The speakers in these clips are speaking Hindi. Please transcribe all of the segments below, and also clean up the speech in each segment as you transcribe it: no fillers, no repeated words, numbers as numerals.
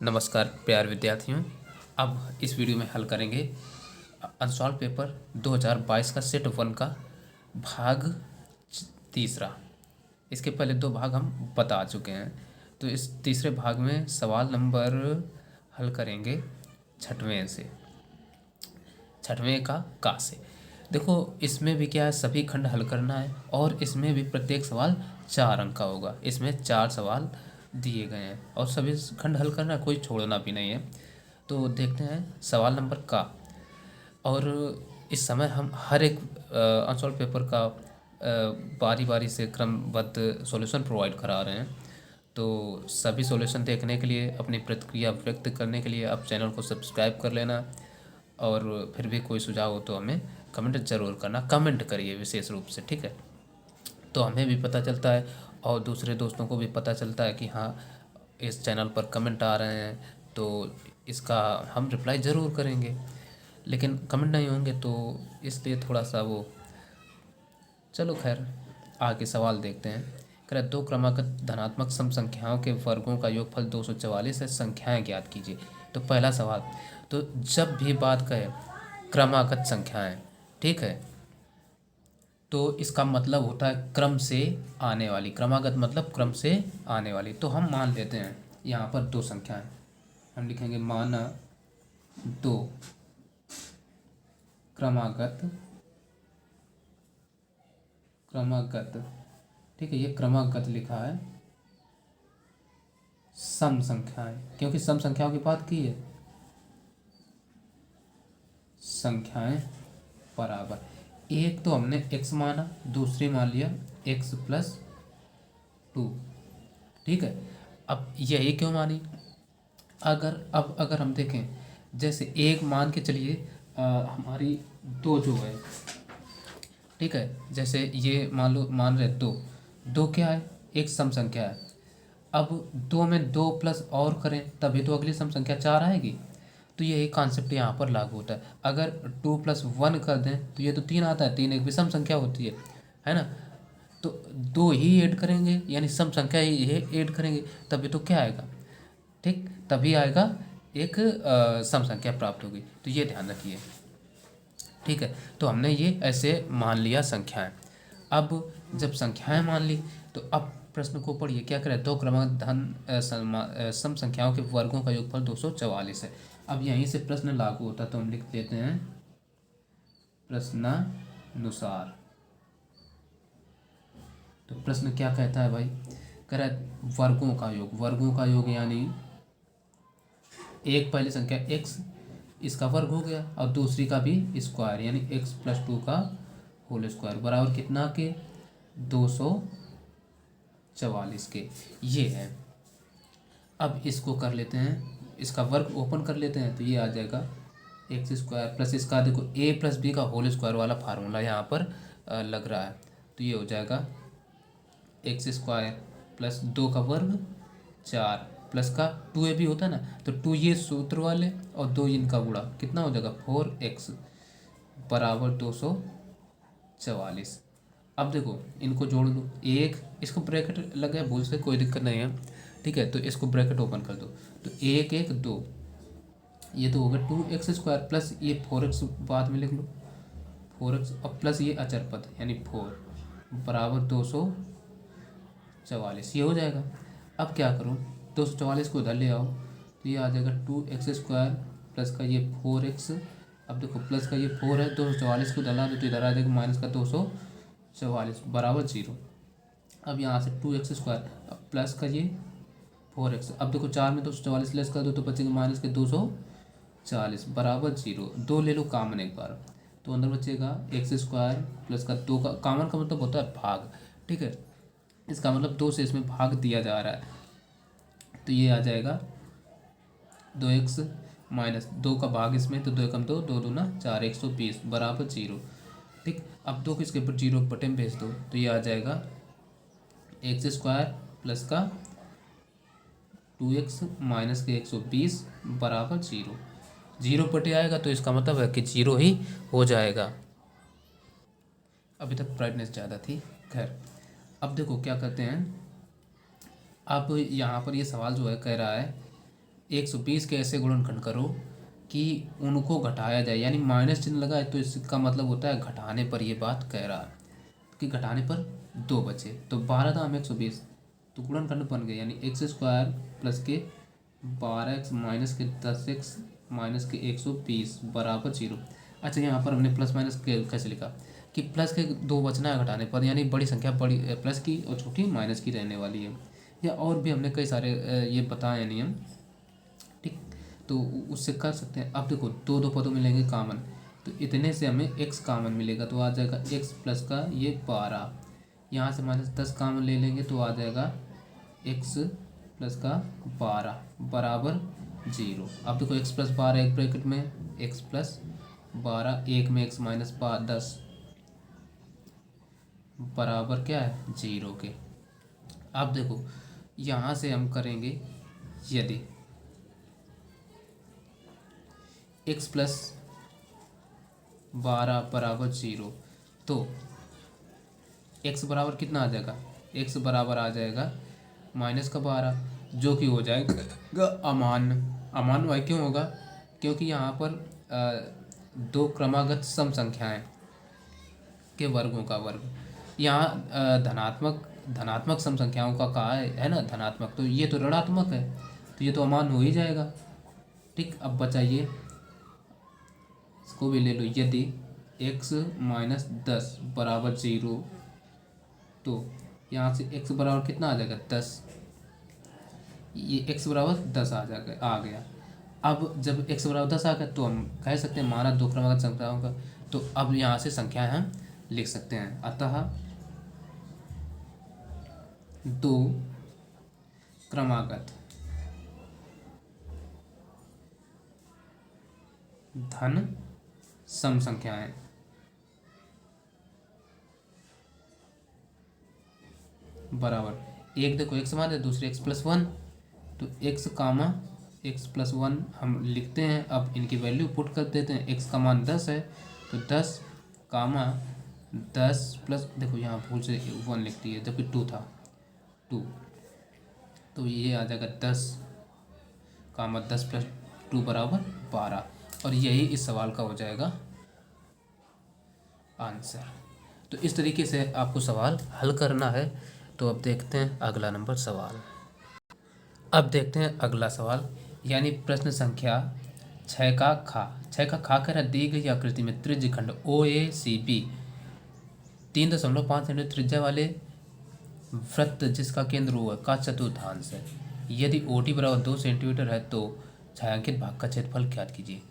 नमस्कार प्यारे विद्यार्थियों। अब इस वीडियो में हल करेंगे अनसॉल्व पेपर 2022 का सेट वन का भाग तीसरा। इसके पहले दो भाग हम बता चुके हैं, तो इस तीसरे भाग में सवाल नंबर हल करेंगे छठवें का से। देखो, इसमें भी क्या है, सभी खंड हल करना है और इसमें भी प्रत्येक सवाल 4 अंक का होगा। इसमें 4 सवाल दिए गए हैं और सभी खंड हल करना, कोई छोड़ना भी नहीं है। तो देखते हैं सवाल नंबर का। और इस समय हम हर एक अनसॉल्व पेपर का बारी बारी से क्रमबद्ध सॉल्यूशन प्रोवाइड करा रहे हैं। तो सभी सॉल्यूशन देखने के लिए, अपनी प्रतिक्रिया व्यक्त करने के लिए आप चैनल को सब्सक्राइब कर लेना। और फिर भी कोई सुझाव हो तो हमें कमेंट ज़रूर करना, कमेंट करिए विशेष रूप से, ठीक है। तो हमें भी पता चलता है और दूसरे दोस्तों को भी पता चलता है कि हाँ, इस चैनल पर कमेंट आ रहे हैं, तो इसका हम रिप्लाई ज़रूर करेंगे। लेकिन कमेंट नहीं होंगे तो इसलिए थोड़ा सा वो, चलो खैर, आगे सवाल देखते हैं। कह रहा है, दो क्रमागत धनात्मक सम संख्याओं के वर्गों का योगफल 244 है, संख्याएं ज्ञात कीजिए। तो पहला सवाल, तो जब भी बात करें क्रमागत संख्याएं, ठीक है, तो इसका मतलब होता है क्रम से आने वाली। क्रमागत मतलब क्रम से आने वाली। तो हम मान लेते हैं यहाँ पर दो संख्याएं, हम लिखेंगे माना दो क्रमागत, ठीक है, ये क्रमागत लिखा है, सम संख्याएं, क्योंकि सम संख्याओं की बात की है। संख्याएं बराबर, एक तो हमने x माना, दूसरी मान लिया x प्लस 2, ठीक है। अब यही क्यों मानी, अगर हम देखें, जैसे एक मान के चलिए, हमारी दो जो है, ठीक है, जैसे ये मान रहे दो, दो क्या है, एक सम संख्या है। अब दो में दो प्लस और करें तभी तो अगली सम संख्या 4 आएगी। तो यही कॉन्सेप्ट यहाँ पर लागू होता है। अगर 2+1 कर दें तो ये तो 3 आता है, 3 एक विषम संख्या होती है ना। तो दो ही ऐड करेंगे, यानी सम संख्या ही ऐड करेंगे, तभी तो क्या आएगा, ठीक, तभी आएगा एक सम संख्या प्राप्त होगी। तो ये ध्यान रखिए, ठीक है। तो हमने ये ऐसे मान लिया संख्याएं। अब जब संख्याएं मान ली, तो अब प्रश्न को पढ़िए, क्या करें, दो क्रमांक सम संख्याओं के वर्गों का योगफल 244 है। अब यहीं से प्रश्न लागू होता है, तो हम लिख देते हैं प्रश्नानुसार। तो प्रश्न क्या कहता है भाई, कह रहा है वर्गों का योग यानी एक पहली संख्या x, इसका वर्ग हो गया, और दूसरी का भी स्क्वायर, यानी x प्लस 2 का होल स्क्वायर बराबर कितना के, 244 के, ये है। अब इसको कर लेते हैं, इसका वर्ग ओपन कर लेते हैं, तो ये आ जाएगा एक्स स्क्वायर प्लस इसका, देखो a प्लस बी का होल स्क्वायर वाला फार्मूला यहाँ पर लग रहा है। तो ये हो जाएगा एक्स स्क्वायर प्लस 2 का वर्ग 4 प्लस का 2a भी होता है ना, तो 2 ये सूत्र वाले और 2 इनका गुणा, कितना हो जाएगा 4x बराबर 244। अब देखो इनको जोड़ दो, एक इसको ब्रैकेट लग गया भूल से, कोई दिक्कत नहीं है, ठीक है। तो इसको ब्रैकेट ओपन कर दो, तो एक एक दो, ये तो होगा 2x² प्लस ये 4x बाद में लिख लो 4x, और प्लस ये अचर पद यानी 4 बराबर 244, ये हो जाएगा। अब क्या करूँ, 244 को इधर ले आओ, तो ये आ जाएगा 2x² प्लस का ये 4x। अब देखो प्लस का ये 4 है, 244 को डला दो तो इधर आ जाएगा माइनस का 244 बराबर 0। अब यहाँ से 2x², अब प्लस का ये 4x। अब देखो 4 में 244 लेस कर दो तो बचेगा माइनस के 240 बराबर 0। 2 ले लो कामन एक बार, तो अंदर बचेगा x² प्लस का 2 का कामन का मतलब होता है भाग, ठीक है। इसका मतलब 2 से इसमें भाग दिया जा रहा है, तो ये आ जाएगा 2x माइनस 2 का भाग इसमें, तो 2 एकम 2, 2 दूना 4, 120 बराबर 0, ठीक। अब 2 को इसके ऊपर 0 बटे में भेज दो, तो ये आ जाएगा x² प्लस का 2x माइनस के 120 बराबर 0। 0 बटे आएगा तो इसका मतलब है कि 0 ही हो जाएगा। अभी तक ब्राइटनेस ज़्यादा थी, खैर। अब देखो क्या करते हैं, अब यहाँ पर ये सवाल जो है कह रहा है 120 के ऐसे गुणनखंड करो कि उनको घटाया जाए, यानी माइनस चिन्ह लगा है तो इसका मतलब होता है घटाने पर ये बात कह रहा है कि घटाने पर 2 बचे। तो 12 दाम 120, तो गुणनखंड बन गए, यानी एक्स स्क्वायर प्लस के 12x माइनस के 10x माइनस के 120 बराबर 0। अच्छा, यहाँ पर हमने प्लस माइनस के कैसे लिखा कि प्लस के 2 बचना है घटाने पर, यानी बड़ी संख्या बड़ी प्लस की और छोटी माइनस की रहने वाली है। या और भी हमने कई सारे ये बताए नियम, ठीक, तो उससे कर सकते हैं। अब देखो दो दो पदों में लेंगे कॉमन, तो इतने से हमें x कॉमन मिलेगा, तो आ जाएगा x प्लस का ये 12, यहाँ से माइनस 10 कॉमन ले लेंगे तो आ जाएगा x प्लस का 12 बराबर 0। अब देखो x प्लस 12 एक ब्रैकेट में, x प्लस 12 एक में x माइनस 10 बराबर क्या है 0 के। अब देखो यहाँ से हम करेंगे, यदि x प्लस 12 बराबर 0, तो x बराबर कितना आ जाएगा, x बराबर आ जाएगा माइनस का 12, जो कि हो जाएगा अमान्य। अमान्य भाई क्यों होगा, क्योंकि यहाँ पर दो क्रमागत सम संख्याएं के वर्गों का वर्ग, यहाँ धनात्मक सम संख्याओं का कहा है ना धनात्मक, तो ये तो ऋणात्मक है, तो ये तो अमान्य हो ही जाएगा। ठीक, अब बचाइए, इसको भी ले लो, यदि x माइनस 10 बराबर 0, तो यहाँ से x बराबर कितना आ जाएगा 10, ये x बराबर 10 आ गया। अब जब x बराबर 10 आ गया तो हम कह सकते हैं माना दो क्रमागत संख्याओं का, तो अब यहाँ से संख्याएं हम लिख सकते हैं। अतः दो क्रमागत धन सम संख्याएं बराबर एक, देखो x मान है, दूसरे x प्लस 1, तो x कामा x प्लस 1 हम लिखते हैं। अब इनकी वैल्यू पुट कर देते हैं, x का मान 10 है तो 10 कामा 10 प्लस, देखो यहाँ भूल से 1 लिख दी है जबकि 2 था 2, तो ये आ जाएगा 10 कामा 10 प्लस 2 बराबर 12, और यही इस सवाल का हो जाएगा आंसर। तो इस तरीके से आपको सवाल हल करना है। तो अब देखते हैं अगला नंबर सवाल। अब देखते हैं अगला सवाल, यानी प्रश्न संख्या 6 का खा। 6 का खा कह रहा दी गई आकृति में त्रिज्य खंड OACB 3.5 सेंटीमीटर त्रिज्या वाले वृत्त जिसका केंद्र O है का चतुर्थांश है। यदि OD बराबर 2 सेंटीमीटर है तो छायांकित भाग का क्षेत्रफल ज्ञात कीजिए।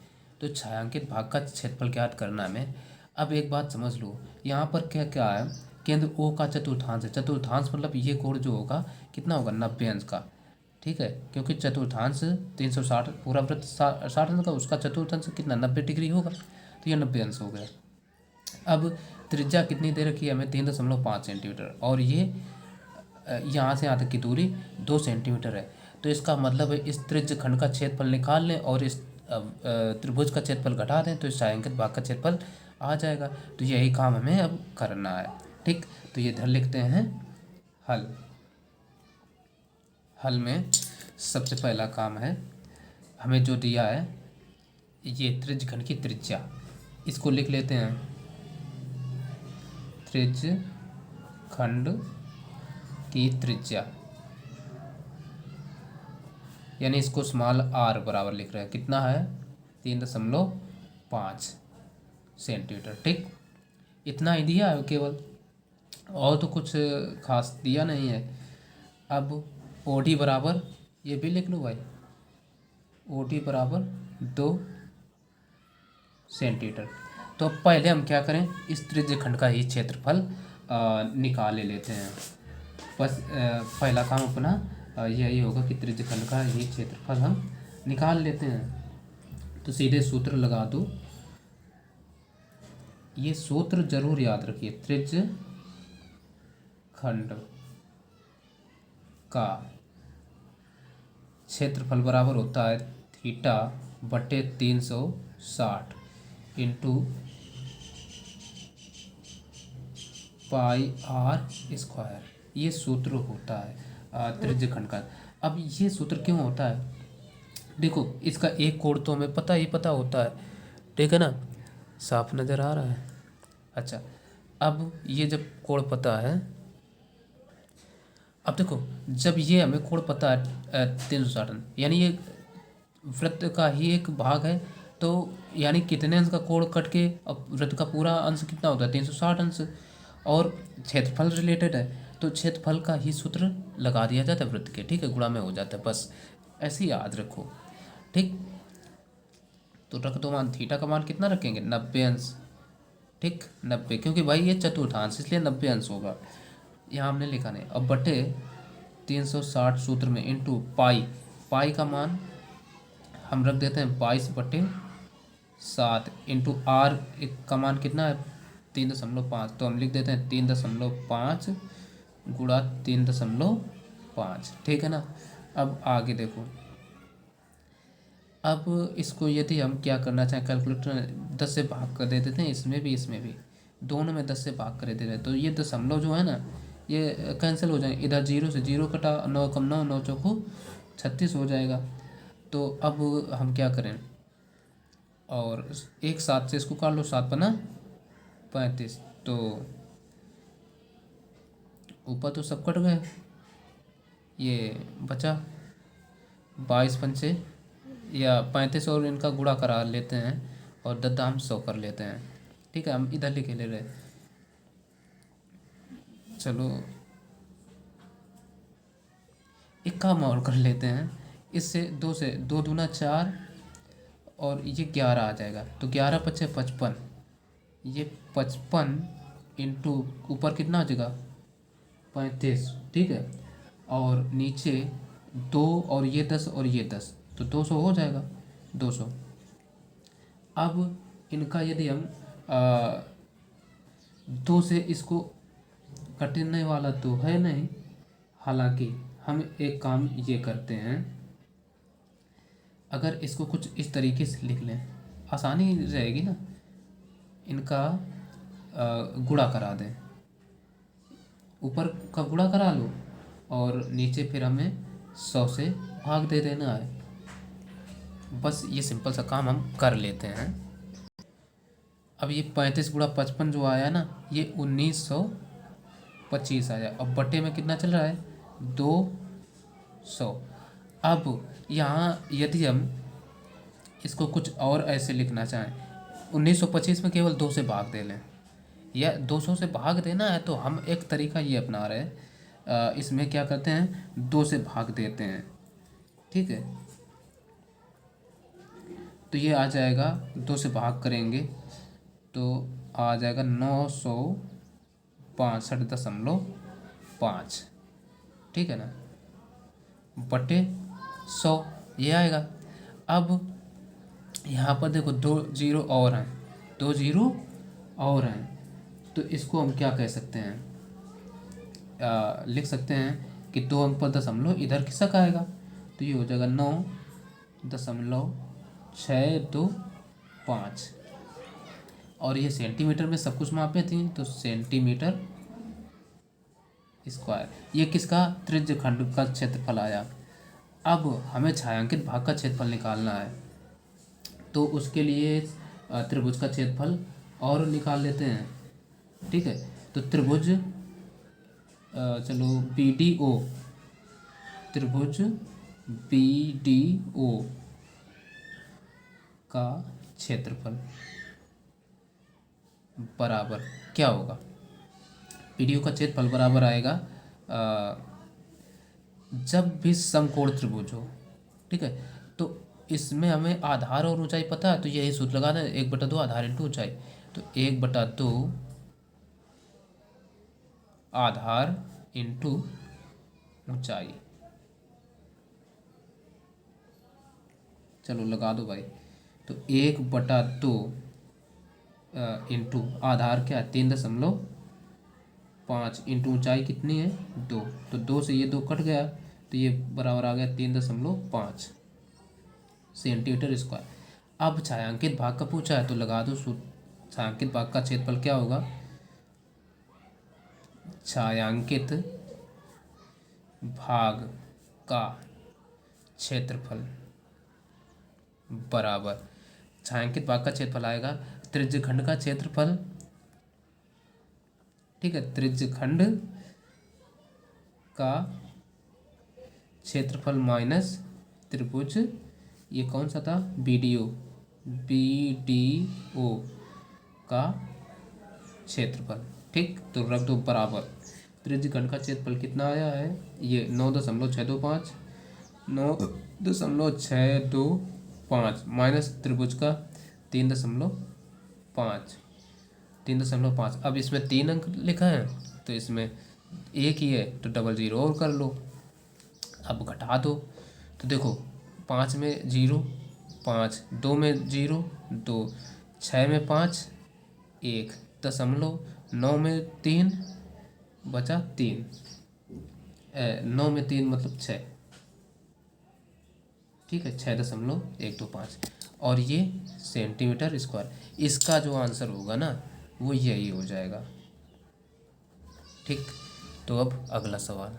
तो छायांकित भाग का क्षेत्रफल ज्ञात करना में, अब एक बात समझ लो, यहाँ पर क्या क्या है, केंद्र O का चतुर्थांश है। चतुर्थांश मतलब ये कोण जो होगा कितना होगा 90 अंश का, ठीक है, क्योंकि चतुर्थांश 360 पूरा वृत्त 60 अंश का, उसका चतुर्थांश कितना 90 डिग्री होगा, तो ये 90 अंश हो गया। अब त्रिज्या कितनी दे रखी है हमें 3.5 सेंटीमीटर, और ये यहाँ से यहाँ तक की दूरी 2 सेंटीमीटर है। तो इसका मतलब है इस त्रिज्य खंड का क्षेत्रफल निकाल लें और इस त्रिभुज का क्षेत्रफल घटा दें तो इस छायांकित भाग का क्षेत्रफल आ जाएगा। तो यही काम हमें अब करना है। ठीक, तो ये इधर लिखते हैं हल। हल में सबसे पहला काम है, हमें जो दिया है ये त्रिज्य खंड की त्रिज्या, इसको लिख लेते हैं त्रिज्य खंड की त्रिज्या, यानी इसको स्मॉल r बराबर लिख रहे हैं, कितना है 3.5 सेंटीमीटर। ठीक, इतना ही दिया है केवल, और तो कुछ खास दिया नहीं है। अब OD बराबर, ये भी लिख लो भाई, OD बराबर 2 सेंटीमीटर। तो पहले हम क्या करें, इस त्रिज्य खंड का ही क्षेत्रफल निकाल लेते हैं। बस पहला काम अपना यही होगा कि त्रिज्य खंड का ही क्षेत्रफल हम निकाल लेते हैं। तो सीधे सूत्र लगा दो, ये सूत्र जरूर याद रखिए, त्रिज्य खंड का क्षेत्रफल बराबर होता है थीटा बटे 360 इंटू पाई आर स्क्वायर, ये सूत्र होता है त्रिज्य खंड का। अब ये सूत्र क्यों होता है, देखो इसका एक कोण तो हमें पता होता है, ठीक है ना, साफ नज़र आ रहा है। अच्छा, अब ये जब कोण पता है, अब देखो जब ये हमें कोण पता है 360 यानी ये वृत्त का ही एक भाग है, तो यानी कितने अंश का कोण कट के अब वृत्त का पूरा अंश कितना होता है 360 अंश। और क्षेत्रफल रिलेटेड है तो क्षेत्रफल का ही सूत्र लगा दिया जाता है वृत्त के, ठीक है, गुणा में हो जाता है, बस ऐसे ही याद रखो। ठीक, तो रख दो मान, थीटा का मान कितना रखेंगे 90 अंश। ठीक, 90, क्योंकि भाई ये चतुर्थांश इसलिए 90 अंश होगा, यहाँ हमने लिखा नहीं। अब बटे 360 सूत्र में इंटू पाई, पाई का मान हम रख देते हैं 22/7 इंटू आर का मान कितना है 3.5, तो हम लिख देते हैं 3.5 गुणा 3.5, ठीक है ना। अब आगे देखो, अब इसको यदि हम क्या करना चाहें कैलकुलेटर 10 से भाग कर दे देते हैं, इसमें भी दोनों में 10 से भाग कर देते हैं, तो ये दशमलव जो है ना ये कैंसिल हो जाएंगे, इधर 0 से 0 कटा, 9 कम 9, 9 चौको 36 हो जाएगा। तो अब हम क्या करें, और एक 7 से इसको काट लो, 7×5 = 35, तो ऊपर तो सब कट गए, ये बचा 22×5 या 35 और इनका गुणा करा लेते हैं और दद्दाम 100 कर लेते हैं। ठीक है, हम इधर लिखे ले रहे, चलो एक काम और कर लेते हैं, इससे 2 से 2 दूना 4 और ये 11 आ जाएगा, तो 11×5 = 55, ये 55 इंटू ऊपर कितना हो जाएगा 35, ठीक है, और नीचे 2 और ये 10 और ये 10, तो 200 हो जाएगा 200। अब इनका यदि हम 2 से इसको कटने वाला तो है नहीं, हालांकि हम एक काम ये करते हैं, अगर इसको कुछ इस तरीके से लिख लें आसानी रहेगी ना, इनका गुणा करा दें, ऊपर का गुणा करा लो और नीचे फिर हमें 100 से भाग दे देना है, बस ये सिंपल सा काम हम कर लेते हैं। अब ये 35×55 जो आया ना ये 1925 आया, अब बटे में कितना चल रहा है 200। अब यहाँ यदि हम इसको कुछ और ऐसे लिखना चाहें, 1925 में केवल 2 से भाग दे लें, या 200 से भाग देना है तो हम एक तरीका ये अपना रहे हैं, इसमें क्या करते हैं 2 से भाग देते हैं, ठीक है, तो ये आ जाएगा 2 से भाग करेंगे तो आ जाएगा 962.5, ठीक है ना, बटे 100 ये आएगा। अब यहाँ पर देखो 2 जीरो और हैं, 2 जीरो और हैं, तो इसको हम क्या कह सकते हैं, लिख सकते हैं कि 2 अंक पर दशमलव इधर खिसक आएगा, तो ये हो जाएगा 9.625, और ये सेंटीमीटर में सब कुछ मापे थी तो सेंटीमीटर स्क्वायर, ये किसका त्रिज्य खंड का क्षेत्रफल आया। अब हमें छायांकित भाग का क्षेत्रफल निकालना है, तो उसके लिए त्रिभुज का क्षेत्रफल और निकाल लेते हैं, ठीक है, तो त्रिभुज चलो BDO, त्रिभुज BDO का क्षेत्रफल बराबर क्या होगा, BDO का क्षेत्रफल बराबर आएगा जब भी समकोण त्रिभुज हो, ठीक है, तो इसमें हमें आधार और ऊंचाई पता है तो यही सूत्र लगाना है 1/2 आधार इंटू ऊंचाई, तो 1/2 आधार इंटू ऊंचाई, चलो लगा दो भाई, तो 1/2 इंटू आधार क्या है 3.5 इंटू ऊंचाई कितनी है 2, तो 2 से ये 2 कट गया तो ये बराबर आ गया 3.5 सेंटीमीटर स्क्वायर। अब छायांकित भाग का पूछा है तो लगा दो सूत्र, छायांकित भाग का क्षेत्रफल क्या होगा, छायांकित भाग का क्षेत्रफल बराबर। छायांकित भाग का क्षेत्रफल आएगा त्रिज्यखंड का क्षेत्रफल, ठीक है, त्रिज्यखंड का क्षेत्रफल माइनस त्रिभुज, ये कौन सा था, बीडीओ, बीडीओ का क्षेत्रफल, ठीक। तो रख दो बराबर। त्रिज्यखंड का क्षेत्रफल कितना आया है, ये 9.625, 9.625 माइनस त्रिभुज का 3.5, 3.5। अब इसमें 3 अंक लिखा है तो इसमें एक ही है तो डबल ज़ीरो और कर लो। अब घटा दो तो देखो 5 में 0 5, 2 में 0 2, 6 में 5 1, 9 में 3 बचा 3, 9 में 3 मतलब 6, ठीक है, 6.125 और ये सेंटीमीटर स्क्वायर। इसका जो आंसर होगा ना वो यही हो जाएगा, ठीक। तो अब अगला सवाल,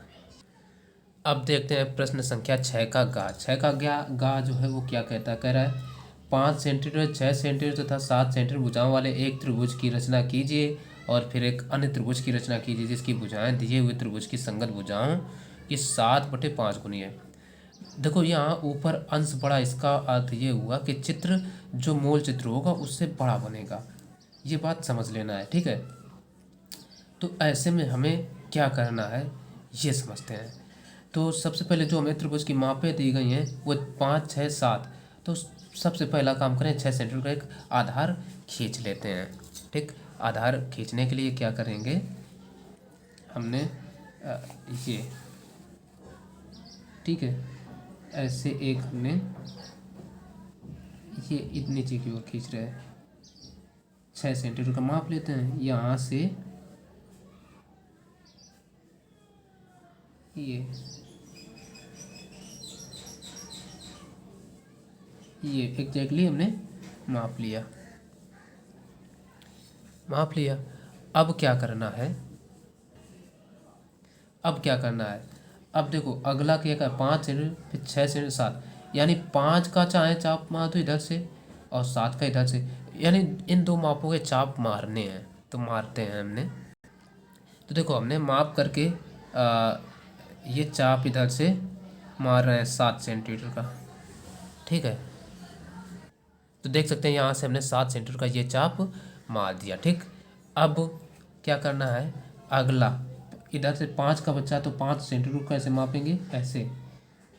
अब देखते हैं प्रश्न संख्या 6 का गा। 6 का गा जो है वो क्या कहता है, कह रहा है 5 सेंटीमीटर 6 सेंटीमीटर तथा 7 सेंटीमीटर भुजाओं वाले एक त्रिभुज की रचना कीजिए और फिर एक अन्य त्रिभुज की रचना कीजिए जिसकी भुजाएं दिए हुए त्रिभुज की संगत भुजाओं की 7/5 गुनी है। देखो यहाँ ऊपर अंश बड़ा, इसका अर्थ ये हुआ कि चित्र जो मूल चित्र होगा उससे बड़ा बनेगा, ये बात समझ लेना है, ठीक है। तो ऐसे में हमें क्या करना है ये समझते हैं। तो सबसे पहले जो हमें त्रिभुज की मापें दी गई हैं वो 5 6 7, तो सबसे पहला काम करें 6 सेंटीमीटर का एक आधार खींच लेते हैं, ठीक। आधार खींचने के लिए क्या करेंगे, हमने ये, ठीक है, ऐसे एक हमने ये नीचे की ओर खींच रहे हैं, 6 सेंटीमीटर का माप लेते हैं, यहाँ से ये एग्जैक्टली हमने माप लिया। अब क्या करना है, अब देखो अगला क्या का 5 सेंटीमीटर फिर 6 सेंटीमीटर 7, यानी 5 का चाहे चाप मार दो इधर से और 7 का इधर से, यानी इन दो मापों के चाप मारने हैं, तो मारते हैं हमने। तो देखो हमने माप करके ये चाप इधर से मार रहे हैं 7 सेंटीमीटर का, ठीक है। तो देख सकते हैं यहाँ से हमने 7 सेंटीमीटर का ये चाप मार दिया, ठीक। अब क्या करना है, अगला इधर से 5 का बच्चा तो 5 सेंटीमीटर कैसे मापेंगे, ऐसे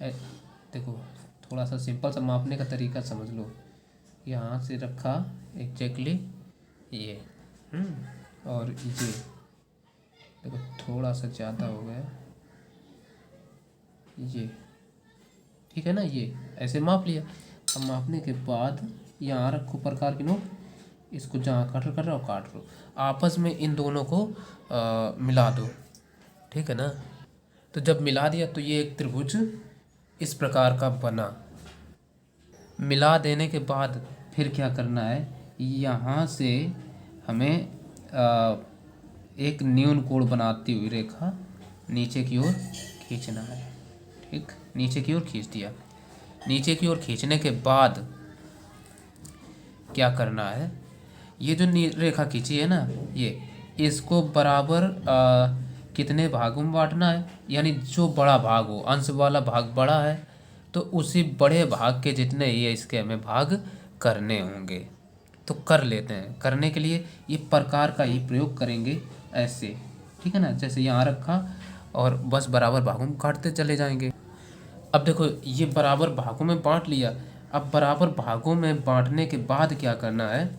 देखो थोड़ा सा सिंपल सा मापने का तरीका समझ लो, यहाँ से रखा एग्जैक्टली ये, और ये देखो थोड़ा सा ज़्यादा हो गया ये, ठीक है ना, ये ऐसे माप लिया। अब मापने के बाद यहाँ रखो प्रकार की नोट, इसको जहाँ कट कर रहा हो काट लो, आपस में इन दोनों को मिला दो, ठीक है ना। तो जब मिला दिया तो ये एक त्रिभुज इस प्रकार का बना। मिला देने के बाद फिर क्या करना है, यहाँ से हमें एक न्यून कोण बनाती हुई रेखा नीचे की ओर खींचना है, ठीक। नीचे की ओर खींच दिया। नीचे की ओर खींचने के बाद क्या करना है, ये जो रेखा खींची है ना, ये इसको बराबर कितने भागों में बांटना है, यानी जो बड़ा भाग हो, अंश वाला भाग बड़ा है तो उसी बड़े भाग के जितने ये इसके हमें भाग करने होंगे। तो कर लेते हैं, करने के लिए ये प्रकार का ही प्रयोग करेंगे ऐसे, ठीक है ना, जैसे यहाँ रखा और बस बराबर भागों में काटते चले जाएंगे। अब देखो ये बराबर भागों में बांट लिया। अब बराबर भागों में बांटने के बाद क्या करना है,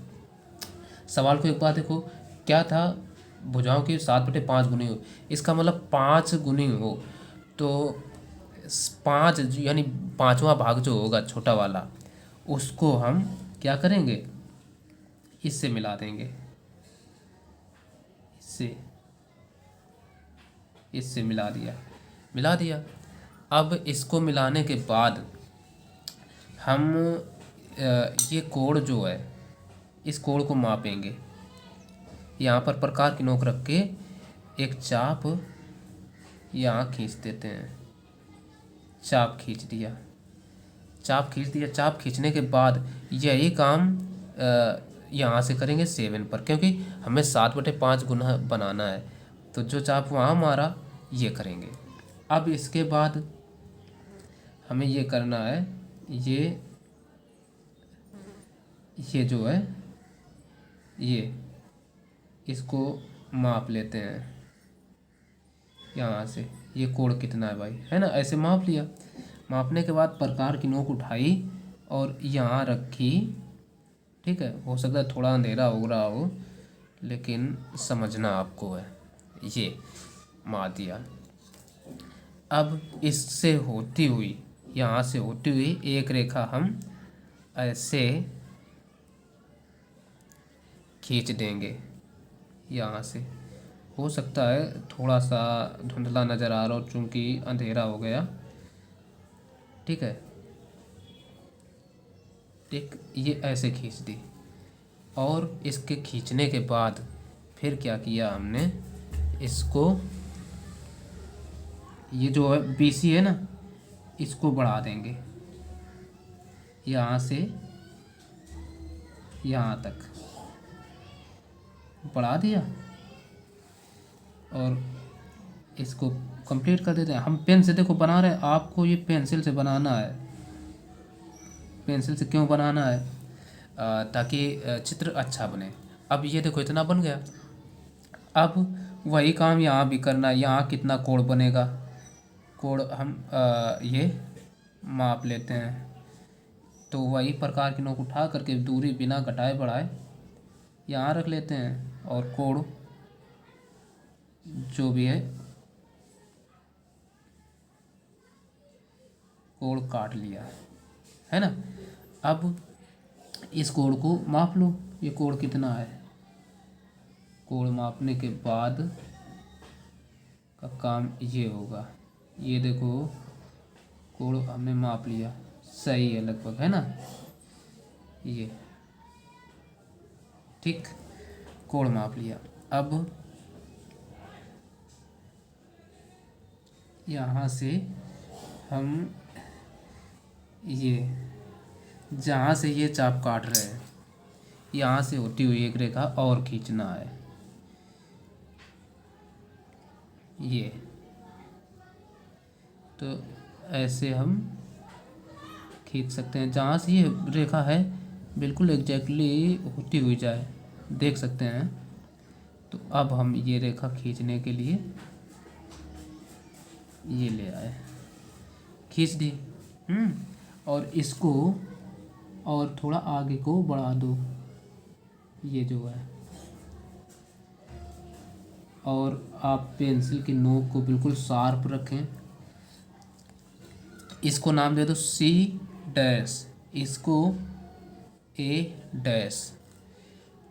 सवाल को एक बार देखो, क्या था, भुजाओं की 7/5 गुनी हो, इसका मतलब 5 गुनी हो, तो 5 यानी 5वां भाग जो होगा छोटा वाला उसको हम क्या करेंगे, इससे मिला देंगे, इससे मिला दिया। अब इसको मिलाने के बाद हम ये कोण जो है इस कोण को मापेंगे। यहाँ पर प्रकार की नोक रख के एक चाप यहाँ खींच देते हैं, चाप खींच दिया। चाप खींच दिया। चाप खींचने के बाद यही काम यहाँ से करेंगे 7 पर, क्योंकि हमें 7/5 गुना बनाना है। तो जो चाप वहाँ मारा ये करेंगे। अब इसके बाद हमें ये करना है, ये जो है ये इसको माप लेते हैं यहाँ से। ये कोण कितना है भाई, है ना, ऐसे माप लिया। मापने के बाद प्रकार की नोक उठाई और यहाँ रखी। ठीक है, हो सकता है थोड़ा अंधेरा हो रहा हो, लेकिन समझना आपको है। ये माप दिया। अब इससे होती हुई, यहाँ से होती हुई एक रेखा हम ऐसे खींच देंगे यहाँ से। हो सकता है थोड़ा सा धुंधला नज़र आ रहा हो चूँकि अंधेरा हो गया। ठीक है, ठीक, ये ऐसे खींच दी। और इसके खींचने के बाद फिर क्या किया हमने, इसको, ये जो है BC है ना, इसको बढ़ा देंगे यहाँ से यहाँ तक बढ़ा दिया। और इसको कंप्लीट कर देते हैं। हम पेन से देखो बना रहे हैं, आपको ये पेंसिल से बनाना है। पेंसिल से क्यों बनाना है, ताकि चित्र अच्छा बने। अब ये देखो इतना बन गया। अब वही काम यहाँ भी करना है। यहाँ कितना कोण बनेगा, कोण हम ये माप लेते हैं। तो वही प्रकार की नोक उठा करके दूरी बिना घटाए बढ़ाए यहाँ रख लेते हैं, और कोण जो भी है कोण काट लिया, है ना। अब इस कोण को माप लो, ये कोण कितना है। कोण मापने के बाद का काम ये होगा। ये देखो कोण हमने माप लिया, सही है लगभग, है ना। ये ठीक, कोण माप लिया। अब यहाँ से हम ये जहाँ से ये चाप काट रहे हैं, यहाँ से होती हुई एक रेखा और खींचना है। ये तो ऐसे हम खींच सकते हैं। जहाँ से ये रेखा है बिल्कुल एग्जैक्टली होती हुई जाए, देख सकते हैं। तो अब हम ये रेखा खींचने के लिए ये ले आए, खींच दी। और इसको और थोड़ा आगे को बढ़ा दो, ये जो है। और आप पेंसिल की नोक को बिल्कुल शार्प रखें। इसको नाम दे दो C', इसको A'।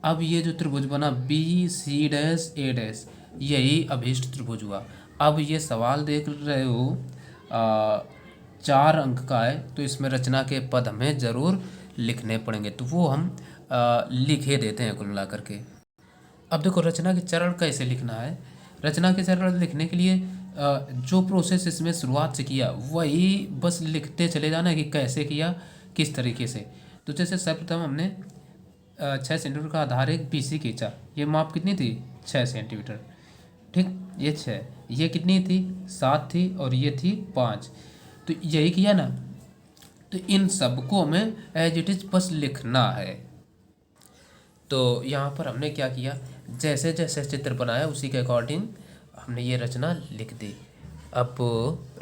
अब ये जो त्रिभुज बना BC', A', यही अभीष्ट त्रिभुज हुआ। अब ये सवाल देख रहे हो 4 अंक का है, तो इसमें रचना के पद हमें ज़रूर लिखने पड़ेंगे। तो वो हम लिखे देते हैं कुल मिला करके। अब देखो रचना के चरण कैसे लिखना है। रचना के चरण लिखने के लिए जो प्रोसेस इसमें शुरुआत से किया वही बस लिखते चले जाना कि कैसे किया, किस तरीके से। तो जैसे सर्वप्रथम हमने 6 सेंटीमीटर का आधार एक BC खींचा। ये माप कितनी थी, 6 सेंटीमीटर। ठीक, ये 6, ये कितनी थी, 7 थी, और ये थी 5। तो यही किया ना। तो इन सबको हमें एज इट इज बस लिखना है। तो यहाँ पर हमने क्या किया, जैसे जैसे चित्र बनाया उसी के अकॉर्डिंग हमने ये रचना लिख दी। अब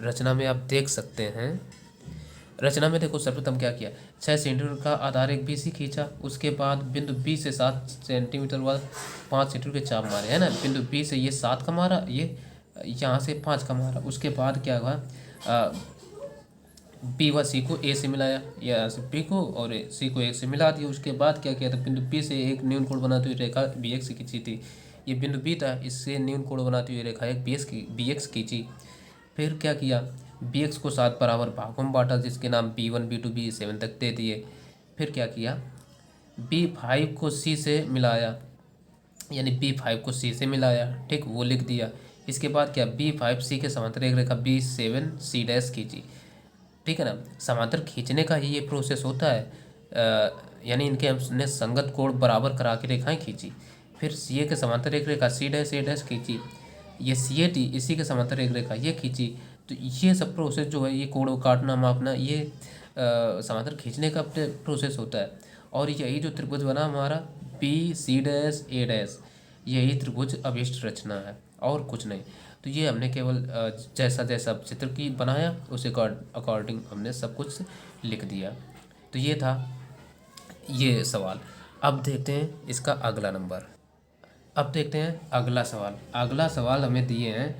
रचना में आप देख सकते हैं, रचना में देखो सर्वप्रथम क्या किया, 6 सेंटीमीटर का आधार एक BC खींचा। उसके बाद बिंदु B से 7 सेंटीमीटर बाद 5 सेंटीमीटर के चाप मारे, है ना। बिंदु B से ये 7 का मारा, ये यहाँ से 5 का मारा। उसके बाद क्या हुआ, B व C को A से मिलाया, या B को और C को 1 से मिला दिया। उसके बाद क्या किया था, बिंदु B से एक न्यून कोण बनाती हुई रेखा BX खींची थी। ये बिंदु B था, इससे न्यून कोण बनाती हुई रेखा एक BX खींची। फिर क्या किया, BX को 7 बराबर भागों में बांटा, जिसके नाम B1 B2 B7 तक दे दिए। फिर क्या किया, B5 को C से मिलाया, यानी B5 को C से मिलाया, ठीक, वो लिख दिया। इसके बाद क्या, B5 C के समांतर एक रेखा B7 C' खींची। ठीक है ना। समांतर खींचने का ही ये प्रोसेस होता है। यानी इनके हमने संगत कोण बराबर करा के रेखाएं खींची, फिर सी ए के समांतर एक रेखा सी डैश खींची, ये सी ए टी इसी के समांतर एक रेखा ये खींची। तो ये सब प्रोसेस जो है, ये कोण काटना मापना, ये समांतर खींचने का प्रोसेस होता है। और यही जो त्रिभुज बना हमारा बी सी डैश ए डैश, यही त्रिभुज अभिष्ट रचना है और कुछ नहीं। तो ये हमने केवल जैसा जैसा चित्र की बनाया उसे अकॉर्डिंग हमने सब कुछ लिख दिया। तो ये था ये सवाल। अब देखते हैं इसका अगला नंबर। अब देखते हैं अगला सवाल। अगला सवाल हमें दिए हैं,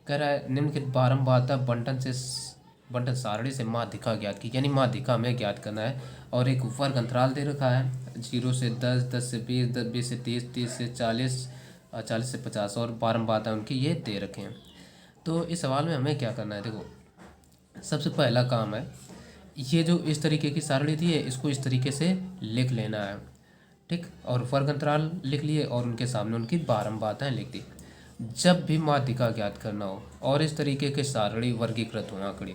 कह रहा है निम्नलिखित बारंबारता बंटन सारणी से माध्यिका ज्ञात की, यानी माध्यिका हमें ज्ञात करना है। और एक वर्ग अंतराल दे रखा है 0 से 10, 10 से 20, 20 से 30, 30 से 40, 40 से 50 और बारंबारता उनकी ये दे रखे हैं। तो इस सवाल में हमें क्या करना है, देखो सबसे पहला काम है, ये जो इस तरीके की सारणी दी है इसको इस तरीके से लिख लेना है, ठीक। और वर्ग अंतराल लिख लिए और उनके सामने उनकी बारंबारताएं लिख दी। जब भी माध्यिका ज्ञात करना हो और इस तरीके के सारणी वर्गीकृत हो आंकड़े,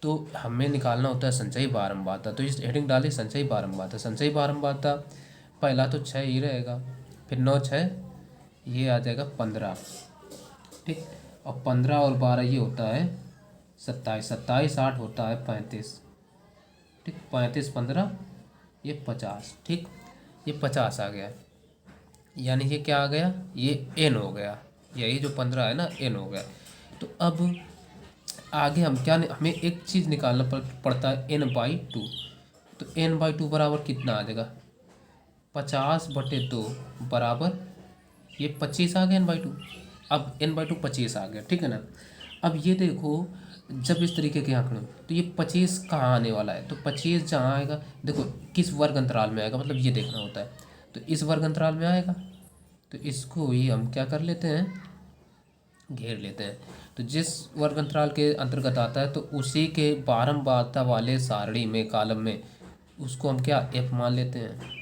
तो हमें निकालना होता है संचयी बारंबारता। तो इस हेडिंग डाली संचयी बारंबारता। संचयी बारंबारता पहला तो 6 ही रहेगा, फिर 9 6 ये आ जाएगा 15, ठीक। और 15 और 12 ये होता है 27, 27 8 होता है 35, ठीक। 35 15 ये 50, ठीक। ये 50 आ गया, यानी ये क्या आ गया, ये n हो गया। यही जो 15 है ना, n हो गया। तो अब आगे हम क्या, हमें एक चीज़ निकालना पड़ता है n/2। तो n/2 बराबर कितना आ जाएगा, 50/2 बराबर ये 25 आ गया n/2। अब n/2 25 आ गया, ठीक है ना। अब ये देखो, जब इस तरीके के आंकड़े तो ये 25 कहाँ आने वाला है, तो 25 जहाँ आएगा, देखो किस वर्ग अंतराल में आएगा, मतलब ये देखना होता है। तो इस वर्ग अंतराल में आएगा, तो इसको ही हम क्या कर लेते हैं, घेर लेते हैं। तो जिस वर्ग अंतराल के अंतर्गत आता है तो उसी के बारंबारता वाले सारणी में कॉलम में उसको हम क्या एफ मान लेते हैं,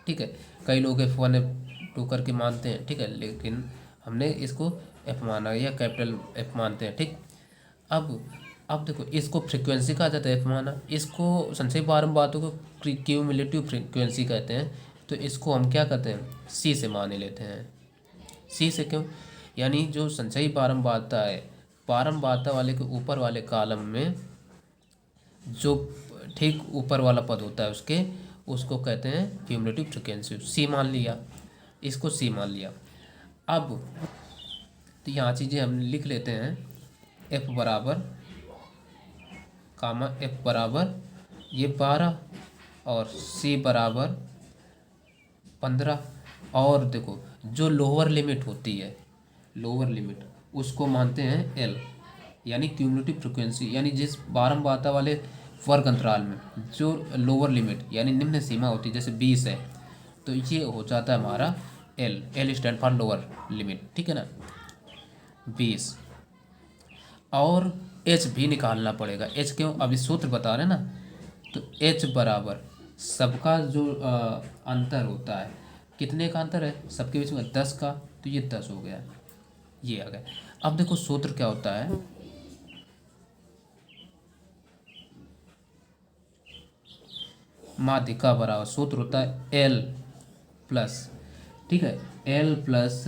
ठीक है। कई लोग F1 F2 करके मानते हैं, ठीक है, लेकिन हमने इसको एफ माना या कैपिटल एफ मानते हैं, ठीक। अब देखो इसको फ्रीक्वेंसी कहा जाता है एफ माना, इसको संचयी बारंबारता को क्यूमुलेटिव फ्रीक्वेंसी कहते हैं। तो इसको हम क्या करते हैं, सी से मान लेते हैं। सी से क्यों, यानी जो संचयी बारंबारता है, बारंबारता वाले के ऊपर वाले कॉलम में जो ठीक ऊपर वाला पद होता है उसको कहते हैं क्यूमुलेटिव फ्रीक्वेंसी। सी मान लिया, इसको सी मान लिया। अब तो यहाँ चीज़ें हम लिख लेते हैं, एफ बराबर एफ बराबर ये 12 और सी बराबर 15। और देखो जो लोअर लिमिट होती है, लोअर लिमिट उसको मानते हैं एल, यानी क्यूमुलेटिव फ्रीक्वेंसी, यानी जिस बारंबारता वाले वर्ग अंतराल में जो लोअर लिमिट यानी निम्न सीमा होती है, जैसे 20 है तो ये हो जाता है हमारा L. L stand for lower limit, ठीक है ना, 20। और एच भी निकालना पड़ेगा। एच क्यों, अभी सूत्र बता रहे ना। तो एच बराबर सबका जो अंतर होता है, कितने का अंतर है सबके बीच में, 10 का। तो ये 10 हो गया, ये आ गया। अब देखो सूत्र क्या होता है, माध्यिका बराबर सूत्र होता है एल प्लस, ठीक है, एल प्लस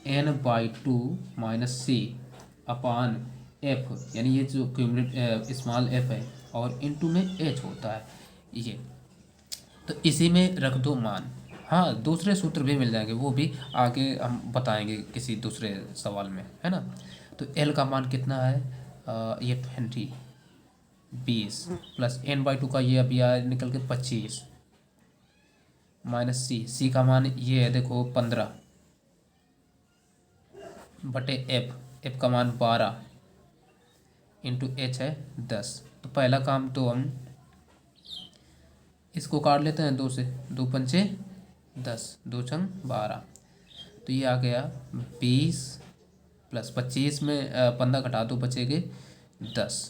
n/2 माइनस सी अपान एफ, यानी ये जो क्यूमुलेट स्मॉल एफ है और इनटू में एच होता है ये। तो इसी में रख दो मान। हाँ दूसरे सूत्र भी मिल जाएंगे, वो भी आगे हम बताएंगे किसी दूसरे सवाल में, है ना। तो एल का मान कितना है, ये 20 प्लस n/2 का ये अभी आया निकल के 25 माइनस सी का मान ये है देखो 15 बटे एफ का मान 12 इंटू एच है 10। तो पहला काम तो हम इसको काट लेते हैं, 2 से 2 पंचे 10, 2 छंग 12। तो ये आ गया 20 प्लस 25 में 15 घटा दो बचेंगे 10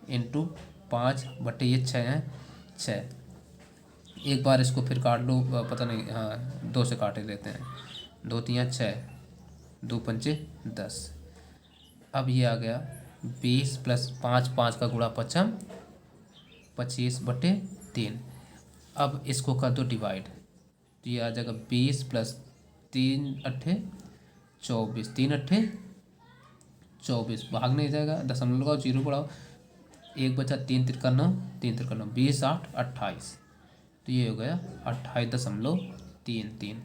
इंटू 5 बटे ये 6 हैं 6। एक बार इसको फिर काट लो, पता नहीं, हाँ 2 से काट लेते हैं, 2 3 6, 2 पंचे 10। अब ये आ गया 20 + 5, 5 का गुणा पचम 25/3। अब इसको कर दो डिवाइड, तो ये आ जाएगा 20 + 3 × 24, 3 × 24, भाग नहीं जाएगा, दशमलव लगाओ, जीरो बढ़ाओ, 1 बचा, 3 तिरका 9, 3 तिरका 9, 20 8 28, तो ये हो गया 28.33।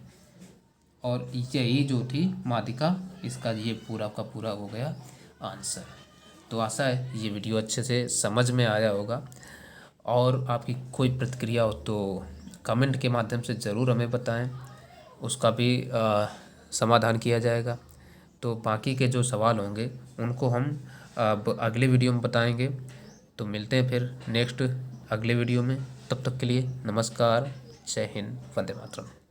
और यही जो थी माध्यिका, इसका ये पूरा का पूरा हो गया आंसर। तो आशा है ये वीडियो अच्छे से समझ में आया होगा, और आपकी कोई प्रतिक्रिया हो तो कमेंट के माध्यम से ज़रूर हमें बताएं, उसका भी समाधान किया जाएगा। तो बाकी के जो सवाल होंगे उनको हम अगले वीडियो में बताएंगे। तो मिलते हैं फिर नेक्स्ट अगले वीडियो में, तब तक के लिए नमस्कार, जय हिंद, वंदे मातरम।